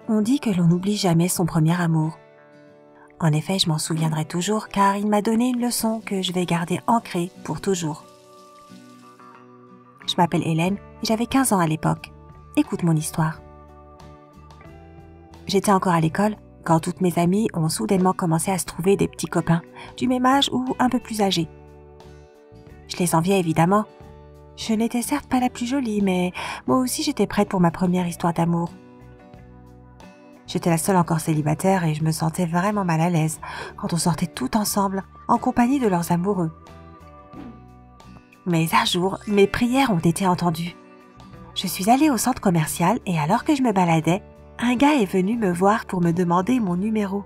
On dit que l'on n'oublie jamais son premier amour. En effet, je m'en souviendrai toujours car il m'a donné une leçon que je vais garder ancrée pour toujours. Je m'appelle Hélène et j'avais 15 ans à l'époque. Écoute mon histoire. J'étais encore à l'école quand toutes mes amies ont soudainement commencé à se trouver des petits copains, du même âge ou un peu plus âgés. Je les enviais évidemment. Je n'étais certes pas la plus jolie, mais moi aussi j'étais prête pour ma première histoire d'amour. J'étais la seule encore célibataire et je me sentais vraiment mal à l'aise quand on sortait tout ensemble en compagnie de leurs amoureux. Mais un jour, mes prières ont été entendues. Je suis allée au centre commercial et alors que je me baladais, un gars est venu me voir pour me demander mon numéro.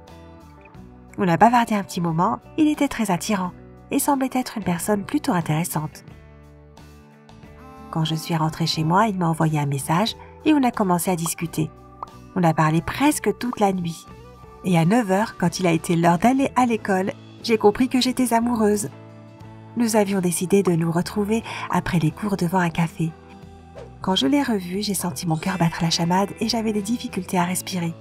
On a bavardé un petit moment, il était très attirant et semblait être une personne plutôt intéressante. Quand je suis rentrée chez moi, il m'a envoyé un message et on a commencé à discuter. On a parlé presque toute la nuit. Et à 9h, quand il a été l'heure d'aller à l'école, j'ai compris que j'étais amoureuse. Nous avions décidé de nous retrouver après les cours devant un café. Quand je l'ai revu, j'ai senti mon cœur battre la chamade et j'avais des difficultés à respirer.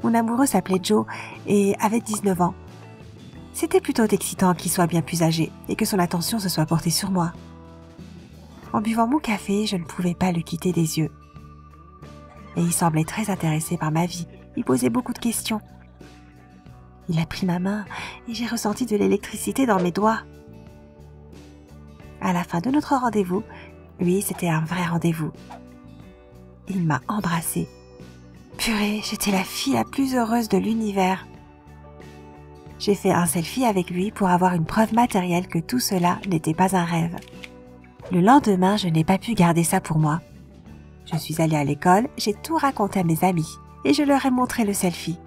Mon amoureux s'appelait Joe et avait 19 ans. C'était plutôt excitant qu'il soit bien plus âgé et que son attention se soit portée sur moi. En buvant mon café, je ne pouvais pas le quitter des yeux. Et il semblait très intéressé par ma vie. Il posait beaucoup de questions. Il a pris ma main et j'ai ressenti de l'électricité dans mes doigts. À la fin de notre rendez-vous, oui, c'était un vrai rendez-vous. Il m'a embrassée. Purée, j'étais la fille la plus heureuse de l'univers. J'ai fait un selfie avec lui pour avoir une preuve matérielle que tout cela n'était pas un rêve. Le lendemain, je n'ai pas pu garder ça pour moi. Je suis allée à l'école, j'ai tout raconté à mes amies et je leur ai montré le selfie.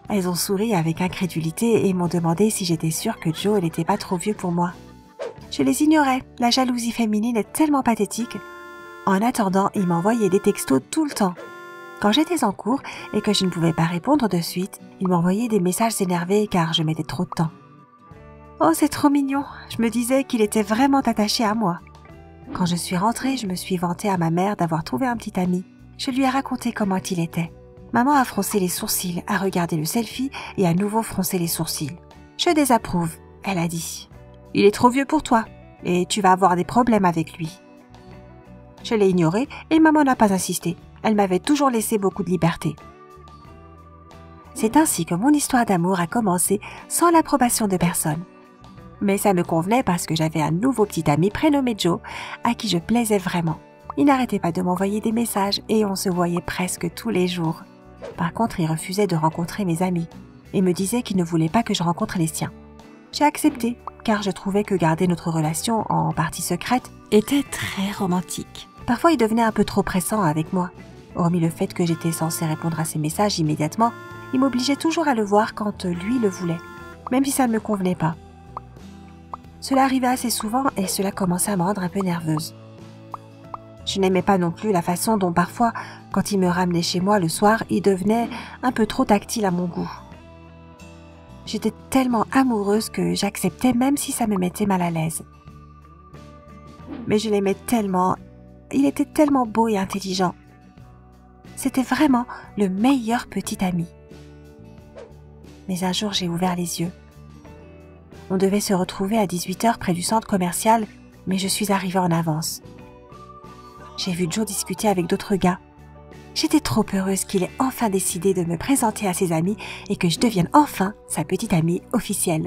Elles ont souri avec incrédulité et m'ont demandé si j'étais sûre que Joe n'était pas trop vieux pour moi. Je les ignorais, la jalousie féminine est tellement pathétique. En attendant, il m'envoyait des textos tout le temps. Quand j'étais en cours et que je ne pouvais pas répondre de suite, il m'envoyait des messages énervés car je mettais trop de temps. Oh, c'est trop mignon, je me disais qu'il était vraiment attaché à moi. Quand je suis rentrée, je me suis vantée à ma mère d'avoir trouvé un petit ami. Je lui ai raconté comment il était. Maman a froncé les sourcils, a regardé le selfie et à nouveau froncé les sourcils. « Je désapprouve », elle a dit. « Il est trop vieux pour toi et tu vas avoir des problèmes avec lui. » Je l'ai ignoré et maman n'a pas insisté. Elle m'avait toujours laissé beaucoup de liberté. C'est ainsi que mon histoire d'amour a commencé sans l'approbation de personne. Mais ça me convenait parce que j'avais un nouveau petit ami prénommé Joe à qui je plaisais vraiment. Il n'arrêtait pas de m'envoyer des messages et on se voyait presque tous les jours. Par contre, il refusait de rencontrer mes amis et me disait qu'il ne voulait pas que je rencontre les siens. J'ai accepté car je trouvais que garder notre relation en partie secrète était très romantique. Parfois, il devenait un peu trop pressant avec moi. Hormis le fait que j'étais censée répondre à ses messages immédiatement, il m'obligeait toujours à le voir quand lui le voulait, même si ça ne me convenait pas. Cela arrivait assez souvent et cela commençait à me rendre un peu nerveuse. Je n'aimais pas non plus la façon dont parfois, quand il me ramenait chez moi le soir, il devenait un peu trop tactile à mon goût. J'étais tellement amoureuse que j'acceptais même si ça me mettait mal à l'aise. Mais je l'aimais tellement, il était tellement beau et intelligent. C'était vraiment le meilleur petit ami. Mais un jour, j'ai ouvert les yeux. On devait se retrouver à 18h près du centre commercial, mais je suis arrivée en avance. J'ai vu Joe discuter avec d'autres gars. J'étais trop heureuse qu'il ait enfin décidé de me présenter à ses amis et que je devienne enfin sa petite amie officielle.